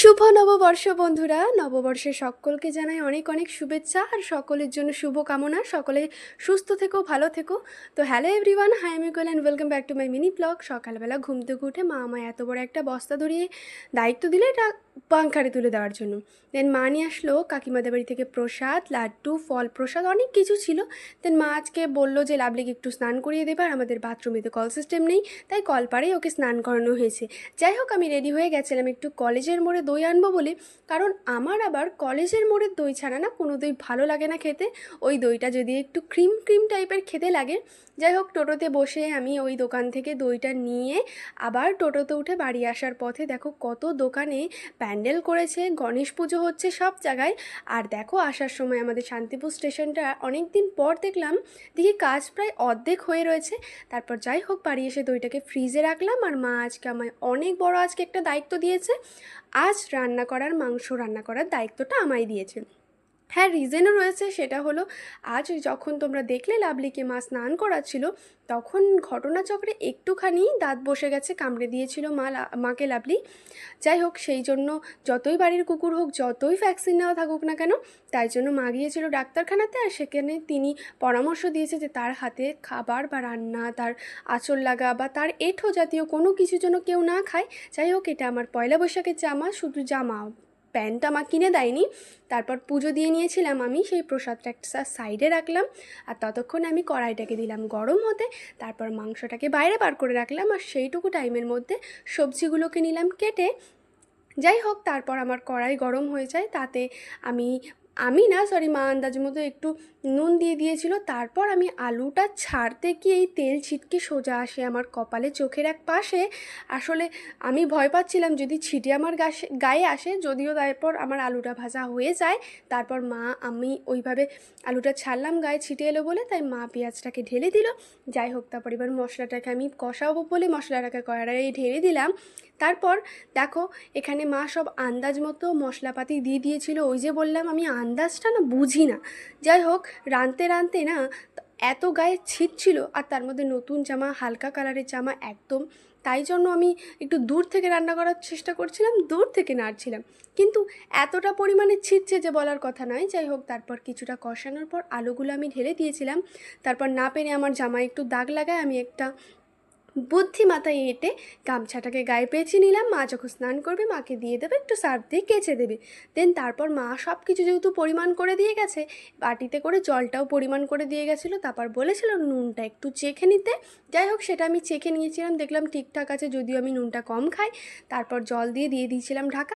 শুভ নববর্ষ বন্ধুরা, নববর্ষের সকলকে জানাই অনেক অনেক শুভেচ্ছা আর সকলের জন্য শুভ কামনা। সকলে সুস্থ থেকো, ভালো থেকো। তো হ্যালো এভরিওয়ান, হাই আমি Koyel and welcome back to my mini blog. সকালবেলা ঘুম থেকে উঠে মা আমায় এত বড় একটা বস্তা ধরিয়ে দায়িত্ব দিলে এটা পাংখারে তুলে দেওয়ার জন্য। দেন মা নিয়ে আসলো কাকিমাদের বাড়ি থেকে প্রসাদ, লাড্ডু, ফল প্রসাদ, অনেক কিছু ছিল। দেন মা আজকে বললো যে লাভলিকে একটু স্নান করিয়ে দেবে, আর আমাদের বাথরুমে তো কল সিস্টেম নেই, তাই কল পাড়েই ওকে স্নান করানো হয়েছে। যাই হোক, আমি রেডি হয়ে গেছিলাম একটু কলেজের মোড়ে দই আনবো বলে, কারণ আমার আবার কলেজের মোড়ের দই ছাড়া না কোনো দই ভালো লাগে না খেতে। ওই দইটা যদি একটু ক্রিম ক্রিম টাইপের খেতে লাগে। যাই হোক, টোটোতে বসে আমি ওই দোকান থেকে দইটা নিয়ে আবার টোটোতে উঠে বাড়ি আসার পথে দেখো কত দোকানে প্যান্ডেল করেছে, গণেশ পুজো হচ্ছে সব জায়গায়। আর দেখো আসার সময় আমাদের শান্তিপুর স্টেশনটা অনেক দিন পর দেখলাম, দেখি কাজ প্রায় অর্ধেক হয়ে রয়েছে। তারপর যাই হোক, বাড়ি এসে দইটাকে ফ্রিজে রাখলাম। আর মা আজকে আমায় অনেক বড় আজকে একটা দায়িত্ব দিয়েছে। আজ মাংস রান্না করার দায়িত্বটা আমায় দিয়েছে। হ্যাঁ, রিজনও রয়েছে, সেটা হলো আজ যখন তোমরা দেখলে লাভলিকে মা স্নান করাচ্ছিল, তখন ঘটনাচক্রে একটুখানি দাঁত বসে গেছে, কামড়ে দিয়েছিল মাকে লাভলি। যাই হোক, সেই জন্য যতই বাড়ির কুকুর হোক, যতই ভ্যাকসিন নেওয়া থাকুক না কেন, তাই জন্য মা গিয়েছিল ডাক্তারখানাতে। আর সেখানে তিনি পরামর্শ দিয়েছে যে তার হাতে খাবার বা রান্না, তার আঁচল লাগা বা তার এঁঠো জাতীয় কোনো কিছু যেন কেউ না খায়। যাই হোক, এটা আমার পয়লা বৈশাখের জামা, শুধু জামা, প্যান্টটা মা কিনে দেয়নি। তারপর পুজো দিয়ে নিয়েছিলাম আমি, সেই প্রসাদটা একটা সাইডে রাখলাম। আর ততক্ষণ আমি কড়াইটাকে দিলাম গরম হতে। তারপর মাংসটাকে বাইরে বার করে রাখলাম, আর সেইটুকু টাইমের মধ্যে সবজিগুলোকে নিলাম কেটে। যাই হোক, তারপর আমার কড়াই গরম হয়ে যায়, তাতে আমি আমি না সরি মা আন্দাজ মতো একটু নুন দিয়ে দিয়েছিল। তারপর আমি আলুটা ছাড়তে গিয়ে এই তেল ছিটকে সোজা আসে আমার কপালে, চোখের এক পাশে। আসলে আমি ভয় পাচ্ছিলাম যদি ছিটে আমার গায়ে আসে, যদিও তারপর আমার আলুটা ভাজা হয়ে যায়। তারপর আমি ওইভাবে আলুটা ছাড়লাম, গায়ে ছিটে এলো বলে, তাই মা পেঁয়াজটাকে ঢেলে দিল। যাই হোক, তারপর এবার মশলাটাকে আমি কষাবো বলে মশলাটাকে কড়াইয়ে ঢেলে দিলাম। তারপর দেখো, এখানে মা সব আন্দাজ মতো মশলাপাতি দিয়ে দিয়েছিল। ওই যে বললাম আমি আন্দাজটা না বুঝি না। যাই হোক, রাঁধতে রাঁধতে না এত গায়ে ছিট ছিল, আর তার মধ্যে নতুন জামা, হালকা কালারের জামা একদম, তাই জন্য আমি একটু দূর থেকে রান্না করার চেষ্টা করছিলাম, দূর থেকে নাড়ছিলাম, কিন্তু এতটা পরিমাণে ছিটছে যে বলার কথা নয়। যাই হোক, তারপর কিছুটা কষানোর পর আলুগুলো আমি ঢেলে দিয়েছিলাম। তারপর না পেরে আমার জামায় একটু দাগ লাগায় আমি একটা বুদ্ধি মাথায় এঁটে গামছাটাকে গায়ে পেঁচিয়ে নিলাম। মা যখন স্নান করবে মাকে দিয়ে দেবে, একটু সার্ফ দিয়ে কেচে দেবে। দেন তারপর মা সব কিছু যেহেতু পরিমাণ করে দিয়ে গেছে, বাটিতে করে জলটাও পরিমাণ করে দিয়ে গেছিলো। তারপর বলেছিল নুনটা একটু চেখে নিতে। যাই হোক, সেটা আমি চেখে নিয়েছিলাম, দেখলাম ঠিকঠাক আছে, যদিও আমি নুনটা কম খাই। তারপর জল দিয়ে দিয়েছিলাম ঢাকা।